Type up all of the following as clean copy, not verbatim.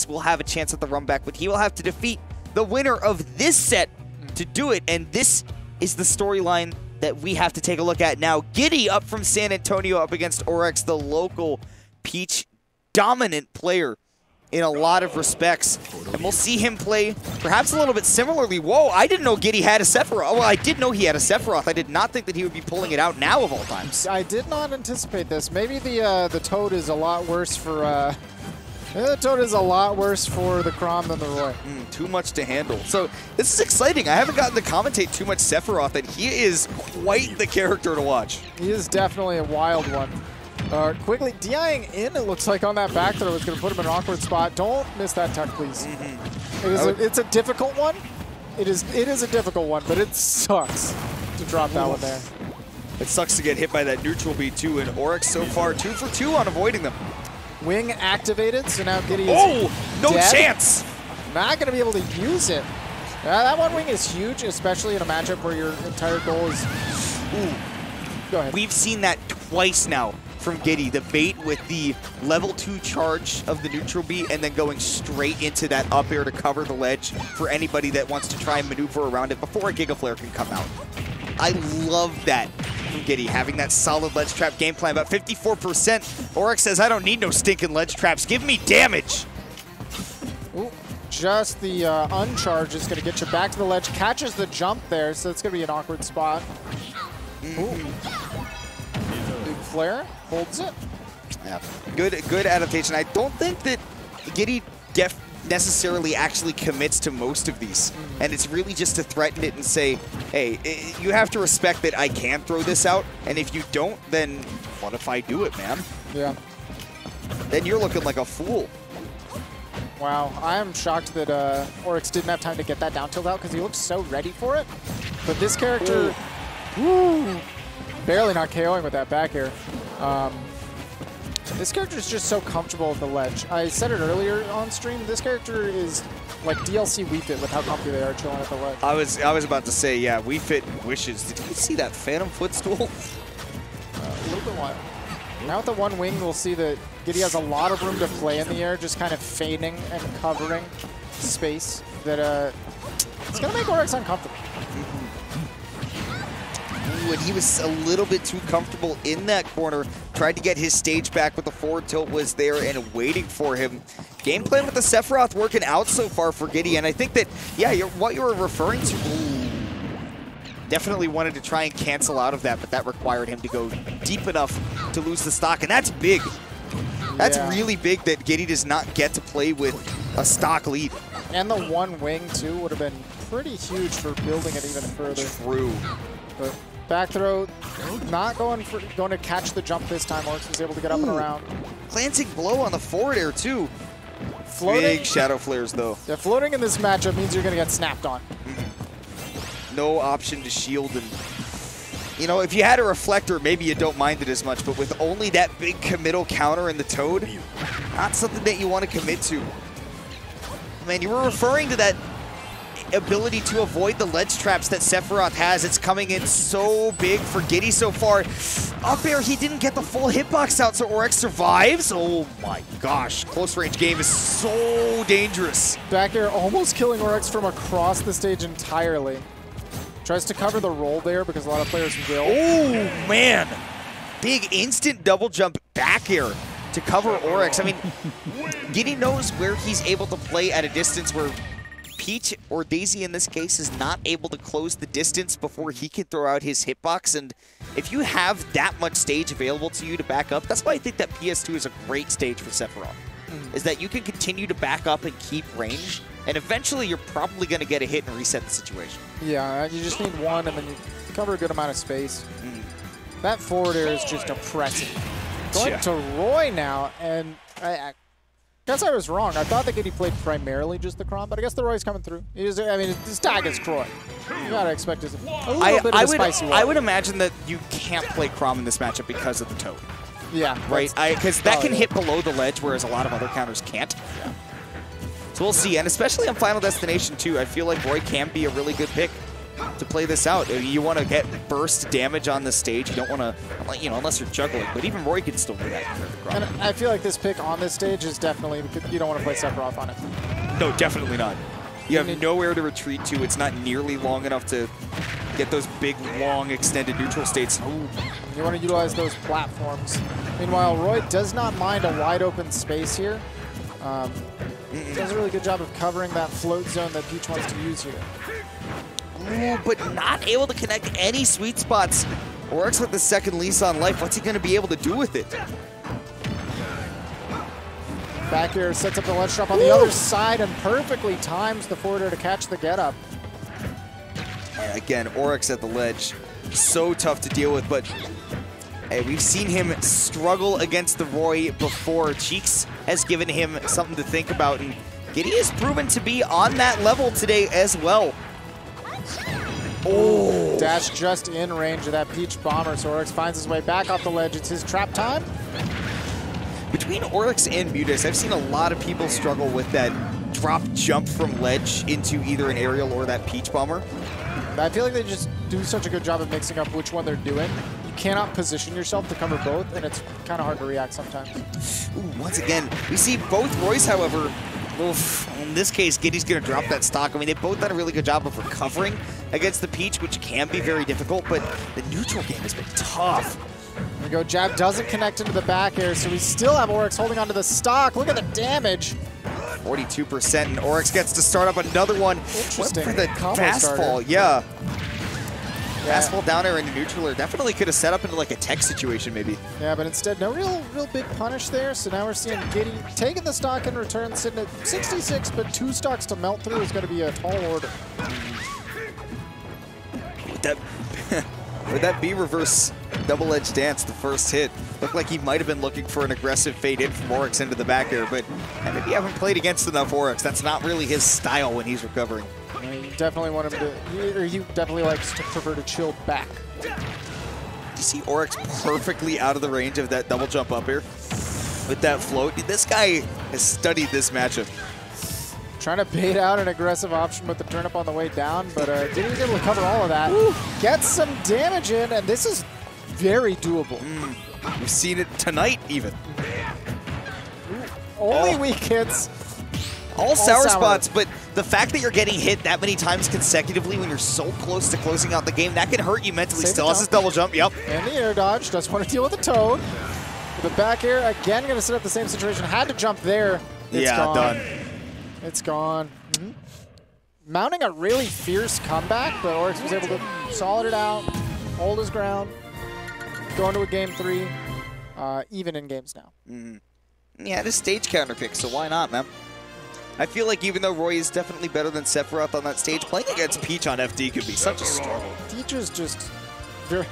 will have a chance at the run back, but he will have to defeat the winner of this set to do it, and this is the storyline that we have to take a look at now. Gidy up from San Antonio up against Orex, the local Peach dominant player in a lot of respects. And we'll see him play perhaps a little bit similarly. Whoa, I didn't know Gidy had a Sephiroth. Well, I did know he had a Sephiroth. I did not think that he would be pulling it out now of all times. I did not anticipate this. Maybe the Toad is a lot worse for... the Toad is a lot worse for the Chrom than the Roy. Too much to handle. So this is exciting. I haven't gotten to commentate too much Sephiroth, and he is quite the character to watch. He is definitely a wild one. Quickly DIing in, it looks like on that back throw. It's going to put him in an awkward spot. Don't miss that tuck, please. It's a difficult one. It is a difficult one, but it sucks to drop that one there. It sucks to get hit by that neutral B too, and Orex so far 2 for 2 on avoiding them. Wing activated, so now Gidy is no dead. Chance! Not going to be able to use it. That one wing is huge, especially in a matchup where your entire goal is... Go ahead. We've seen that twice now from Gidy, the bait with the level 2 charge of the neutral B and then going straight into that up air to cover the ledge for anybody that wants to try and maneuver around it before a Giga Flare can come out. I love that from Gidy, having that solid ledge trap game plan. About 54%. Orex says, I don't need no stinking ledge traps. Give me damage. Ooh, just the uncharge is going to get you back to the ledge. Catches the jump there, so it's going to be an awkward spot. Ooh. Big flare, holds it. Yeah, good adaptation. I don't think that Gidy necessarily actually commits to most of these, and it's really just to threaten it and say, hey, you have to respect that I can throw this out, and if you don't, then what if I do it, man? Yeah. Then you're looking like a fool. Wow, I am shocked that Orex didn't have time to get that down tilt out because he looked so ready for it. But this character, barely not KOing with that back air. This character is just so comfortable with the ledge. I said it earlier on stream, this character is like DLC Wii Fit with how comfy they are chilling at the ledge. I was about to say, yeah, Wii Fit wishes. Did you see that Phantom footstool? A little bit wild. Now with the one wing, we'll see that Gidy has a lot of room to play in the air, just kind of feigning and covering space that it's going to make Orex uncomfortable. Ooh, and he was a little bit too comfortable in that corner. Tried to get his stage back, but the forward tilt was there and waiting for him. Game plan with the Sephiroth working out so far for Gidy, and I think that, yeah, what you were referring to, definitely wanted to try and cancel out of that, but that required him to go deep enough to lose the stock, and that's big. That's really big that Gidy does not get to play with a stock lead. And the one wing, too, would have been pretty huge for building it even further. True. But back throw, not going to catch the jump this time. Orex was able to get up and around. Glancing blow on the forward air, too. Floating. Big shadow flares, though. Yeah, floating in this matchup means you're going to get snapped on. No option to shield, and you know, if you had a reflector, maybe you don't mind it as much, but with only that big committal counter in the Toad, not something that you want to commit to. Man, you were referring to that ability to avoid the ledge traps that Sephiroth has. It's coming in so big for Gidy so far. Up air, he didn't get the full hitbox out, so Orex survives. Oh my gosh, close range game is so dangerous. Back air almost killing Orex from across the stage entirely. Tries to cover the roll there because a lot of players will. Oh, man. Big instant double jump back air to cover Orex. I mean, Gidy knows where he's able to play at a distance where Peach, or Daisy in this case, is not able to close the distance before he can throw out his hitbox. And if you have that much stage available to you to back up, that's why I think that PS2 is a great stage for Sephiroth, is that you can continue to back up and keep range. And eventually, you're probably going to get a hit and reset the situation. Yeah, you just need one, and then you cover a good amount of space. That forward air is just oppressive. Going to Roy now, and I guess I was wrong. I thought that Gidy played primarily just the Chrom, but I guess the Roy's coming through. I mean, his tag is Croy. You gotta expect a little bit of a spicy one. I would imagine that you can't play Chrom in this matchup because of the Toad. Yeah. Right? Because that can hit below the ledge, whereas a lot of other counters can't. So we'll see, and especially on Final Destination 2, I feel like Roy can be a really good pick. to play this out. You want to get burst damage on the stage. You don't want to, you know, unless you're juggling. But even Roy can still do that. And I feel like this pick on this stage is definitely, you don't want to play Sephiroth on it. No, definitely not. You have nowhere to retreat to. It's not nearly long enough to get those big, long, extended neutral states. Ooh. You want to utilize those platforms. Meanwhile, Roy does not mind a wide open space here. Does a really good job of covering that float zone that Peach wants to use here. Ooh, but not able to connect any sweet spots. Orex with the second lease on life. What's he going to be able to do with it? Back here sets up the ledge drop on the other side and perfectly times the forwarder to catch the get up. Again, Orex at the ledge. So tough to deal with, but hey, we've seen him struggle against the Roy before. Cheeks has given him something to think about, and Gidy has proven to be on that level today as well. Oh! Dash just in range of that Peach bomber, so Orex finds his way back off the ledge. It's his trap time. Between Orex and Mutis, I've seen a lot of people struggle with that drop jump from ledge into either an aerial or that Peach bomber. I feel like they just do such a good job of mixing up which one they're doing. You cannot position yourself to cover both, and it's kind of hard to react sometimes. Ooh, once again, we see both Roys, however. Oof, in this case, Gidy's going to drop that stock. I mean, they've both done a really good job of recovering against the Peach, which can be very difficult, but the neutral game has been tough. There we go. Jab doesn't connect into the back air, so we still have Orex holding onto the stock. Look at the damage. 42%, and Orex gets to start up another one. Interesting. Went for the fastball, yeah. Fastball down air into neutral air. Definitely could have set up into like a tech situation, maybe. Yeah, but instead, no real big punish there. So now we're seeing Gidy taking the stock in return, sitting at 66, but 2 stocks to melt through is going to be a tall order. Would that be reverse double-edged dance, the first hit? Looked like he might have been looking for an aggressive fade in from Orex into the back air, but maybe you haven't played against enough Orex. That's not really his style when he's recovering. Yeah, you definitely want him to, or he definitely likes to prefer to chill back. You see Orex perfectly out of the range of that double jump up here with that float. This guy has studied this matchup. Trying to bait out an aggressive option with the turnip on the way down, but Gidy's able to cover all of that. Gets some damage in, and this is very doable. We've seen it tonight, even. Only weak hits. All sour spots, but the fact that you're getting hit that many times consecutively when you're so close to closing out the game, that can hurt you mentally. Still has his double jump, yep. And the air dodge, doesn't want to deal with the Toad. The back air, again, going to set up the same situation. Had to jump there. It's gone. Done. It's gone. Mounting a really fierce comeback, but Orex was able to solid it out, hold his ground, go into a game 3, even in games now. Yeah, this stage counter pick, so why not, man? I feel like even though Roy is definitely better than Sephiroth on that stage, playing against Peach on FD could be such a struggle. Peach is just very...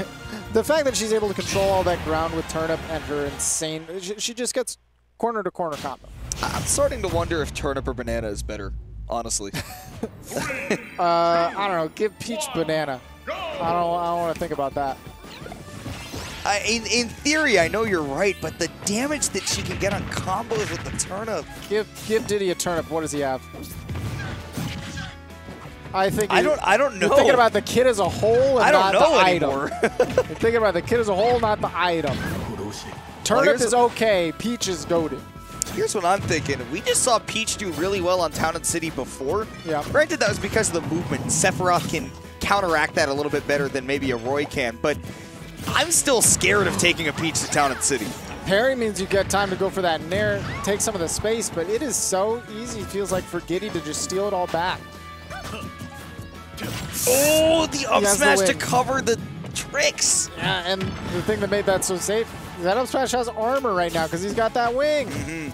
The fact that she's able to control all that ground with Turnip and her insane... She just gets corner-to-corner combo. I'm starting to wonder if Turnip or Banana is better, honestly. I don't know. Give Peach Banana. I don't want to think about that. In theory, I know you're right, but the damage that she can get on combos with the Turnip. Give Gidy a Turnip. What does he have? I don't know. You're thinking about the kid as a whole and not the item. You're thinking about the kid as a whole, not the item. Turnip is okay. Peach is goated. Here's what I'm thinking. We just saw Peach do really well on Town and City before. Yeah. Granted, that was because of the movement. Sephiroth can counteract that a little bit better than maybe a Roy can, but I'm still scared of taking a Peach to Town and City. Parry means you get time to go for that nair, take some of the space, but it is so easy, it feels like, for Gidy to just steal it all back. Oh, the up smash to cover the tricks. Yeah, and the thing that made that so safe, that up smash has armor right now because he's got that wing.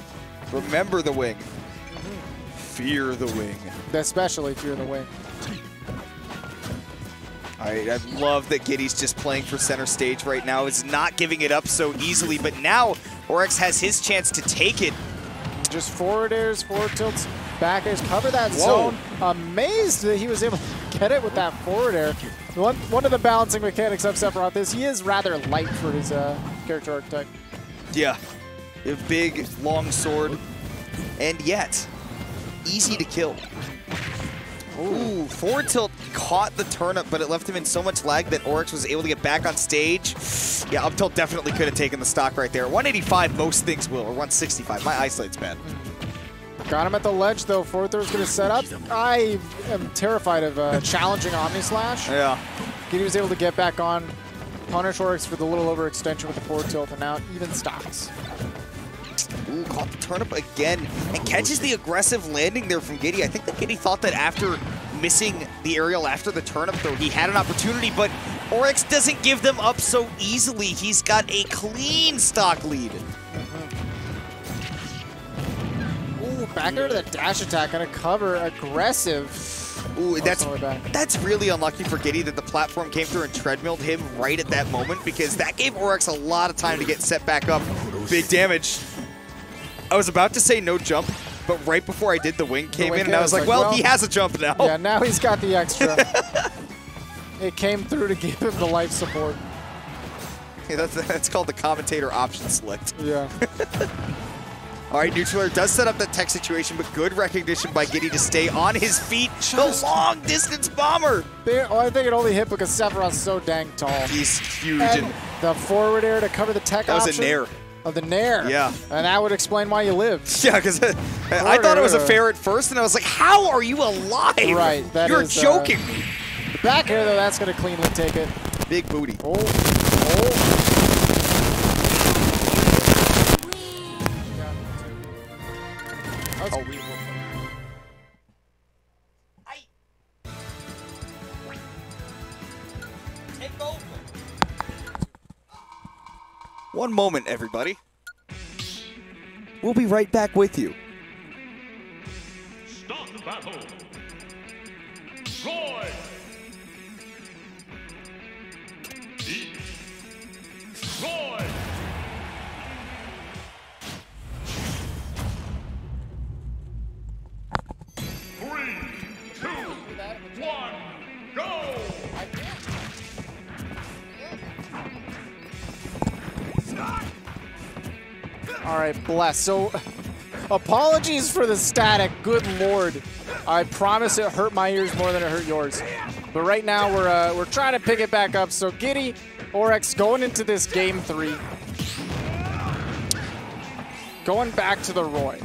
Remember the wing. Fear the wing. Especially fear the wing. All right, I love that Gidy's just playing for center stage right now. Is not giving it up so easily, but now Orex has his chance to take it. Just forward airs, forward tilts, back airs, cover that zone. Amazed that he was able to get it with that forward air. One of the balancing mechanics of Sephiroth is he is rather light for his character archetype. Yeah, a big, long sword, and yet easy to kill. Ooh, forward tilt caught the turnip, but it left him in so much lag that Orex was able to get back on stage. Yeah, up tilt definitely could have taken the stock right there. 185, most things will, or 165. My eyesight's bad. Got him at the ledge, though. Forward throw is going to set up. I am terrified of challenging Omni Slash. Yeah. Gidy was able to get back on, punish Orex for the little overextension with the forward tilt, and now even stocks. Ooh, caught the turnip again, and catches the aggressive landing there from Gidy. I think that Gidy thought that after missing the aerial after the turnip throw, he had an opportunity, but Orex doesn't give them up so easily. He's got a clean stock lead. Ooh, back there to the dash attack, gonna cover, aggressive. Ooh, that's really unlucky for Gidy that the platform came through and treadmilled him right at that moment, because that gave Orex a lot of time to get set back up. Big damage. I was about to say no jump, but right before I did, the wing came in, and I was like, well, he has a jump now. Yeah, now he's got the extra. It came through to give him the life support. Yeah, that's called the commentator option select. Yeah. All right, Neutraler does set up that tech situation, but good recognition by Gidy to stay on his feet. The long-distance bomber. I think it only hit because Sephiroth's so dang tall. He's huge. And the forward air to cover the tech option. That was a nair. Oh, the nair. Yeah. And that would explain why you lived. Yeah, because I thought it was a fair at first, and I was like, how are you alive? Right. You're joking me. The back air, though, that's going to cleanly take it. Big booty. Oh. One moment, everybody. We'll be right back with you. Stop the battle. Roy. Roy. 3, 2, 1, go! All right, bless. So, apologies for the static. Good Lord. I promise it hurt my ears more than it hurt yours. But right now, we're trying to pick it back up. So, Gidy, Orex going into this game 3. Going back to the Roy.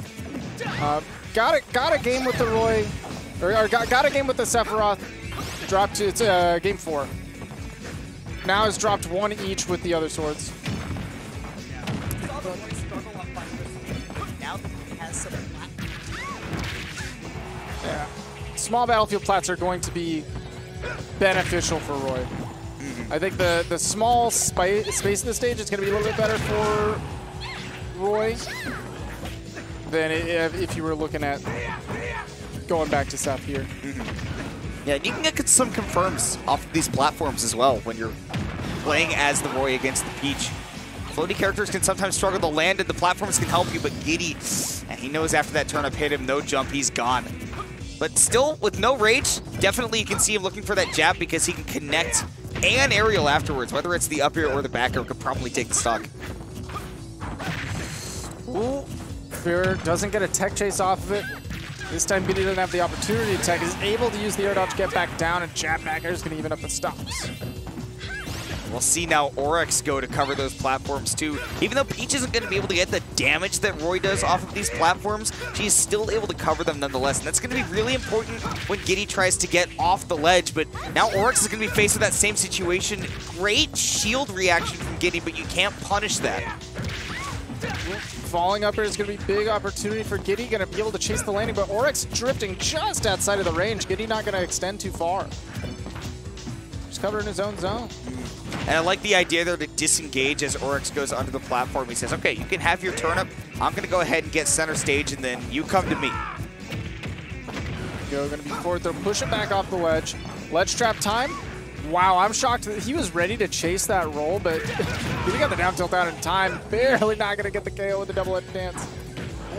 Got a game with the Roy, or got a game with the Sephiroth. Dropped to it's game 4. Now has dropped 1 each with the other swords. Yeah. Small battlefield plats are going to be beneficial for Roy. I think the small space of the stage is going to be a little bit better for Roy than if you were looking at going back to Seth here. Yeah, and you can get some confirms off of these platforms as well when you're playing as the Roy against the Peach. Floaty characters can sometimes struggle to land, and the platforms can help you, but Gidy, and he knows after that turnip hit him, no jump, he's gone. But still, with no rage, definitely you can see him looking for that jab because he can connect and aerial afterwards. Whether it's the up air or the back air, could probably take the stock. Ooh, Fear doesn't get a tech chase off of it. This time Gidy doesn't have the opportunity to tech. He's able to use the air dodge to get back down, and jab back air is going to even up the stocks. We'll see now Orex go to cover those platforms too. Even though Peach isn't going to be able to get the damage that Roy does off of these platforms, she's still able to cover them nonetheless. And that's going to be really important when Gidy tries to get off the ledge. But now Orex is going to be faced with that same situation. Great shield reaction from Gidy, but you can't punish that. Falling up here is going to be a big opportunity for Gidy. Going to be able to chase the landing, but Orex drifting just outside of the range. Gidy not going to extend too far. Just covering his own zone. And I like the idea there to disengage as Orex goes under the platform. He says, okay, you can have your turnip. I'm going to go ahead and get center stage, and then you come to me. Going to be forward throw, push it back off the ledge. Ledge trap time. Wow, I'm shocked that he was ready to chase that roll, but he got the down tilt out in time. Barely not going to get the KO with the double-headed dance.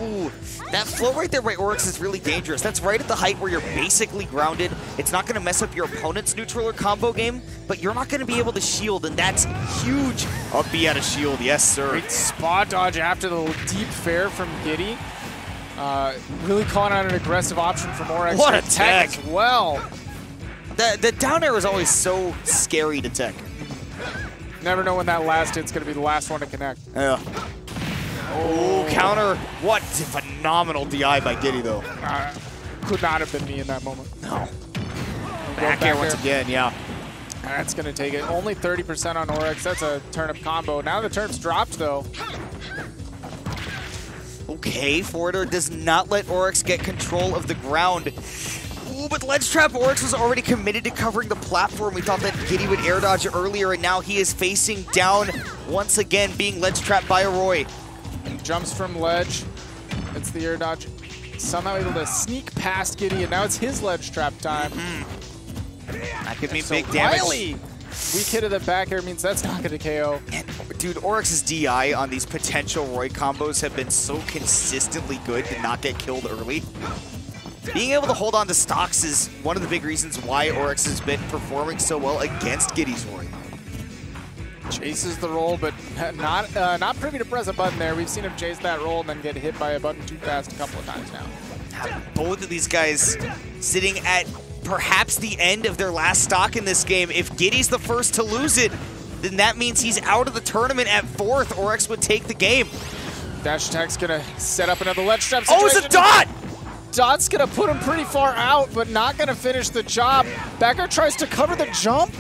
Ooh, that flow right there by Orex is really dangerous. That's right at the height where you're basically grounded. It's not going to mess up your opponent's neutral or combo game, but you're not going to be able to shield, and that's huge. Up B out of shield, yes, sir. Great spot dodge after the deep fair from Gidy. Really calling out an aggressive option from Orex. What a tech tech. as well. The down air is always so scary to tech. Never know when that last hit's going to be the last one to connect. Yeah. Oh, counter. What phenomenal DI by Gidy, though. Could not have been me in that moment. No. Back air once again, yeah. That's going to take it. Only 30% on Orex. That's a turnip combo. Now the turnip's dropped, though. Okay, forwarder does not let Orex get control of the ground. Ooh, but ledge trap, Orex was already committed to covering the platform. We thought that Gidy would air dodge earlier, and now he is facing down once again, being ledge trapped by Roy. Jumps from ledge. It's the air dodge. Somehow able to sneak past Gidy, and now it's his ledge trap time. That could mean So big damage. Riley, weak hit of the back air means that's not going to KO. And, dude, Orex's DI on these potential Roy combos have been so consistently good to not get killed early. Being able to hold on to stocks is one of the big reasons why Orex has been performing so well against Gidy's Roy. Chases the roll, but not privy to press a button there. We've seen him chase that roll and then get hit by a button too fast a couple of times now. Both of these guys sitting at perhaps the end of their last stock in this game. If Gidy's the first to lose it, then that means he's out of the tournament at 4th. Orex would take the game. Dash attack's gonna set up another ledge trap situation. Oh, it's a dot! Dot's gonna put him pretty far out, but not gonna finish the job. Backer tries to cover the jump.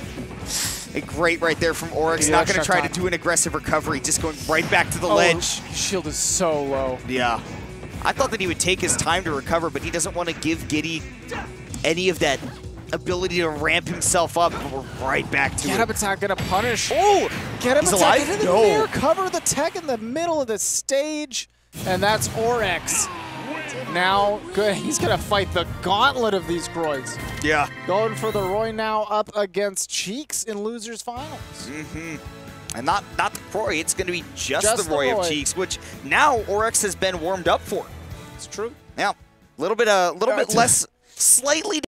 Great right there from Orex. Yeah, Not going to try time. to do an aggressive recovery, just going right back to the ledge. Shield is so low. Yeah. I thought that he would take his time to recover, but he doesn't want to give Gidy any of that ability to ramp himself up. But we're right back to Get it. up attack gonna punish. Oh! Get him He's attack alive? into the No. air, cover the tech in the middle of the stage, and that's Orex. Now, good. He's gonna fight the gauntlet of these Groys. Yeah. Going for the Roy now up against Cheeks in losers finals. And not the Roy, it's going to be just Just the Roy the of Roy. Cheeks, which now Orex has been warmed up for. It's true. Now, a little bit less, slightly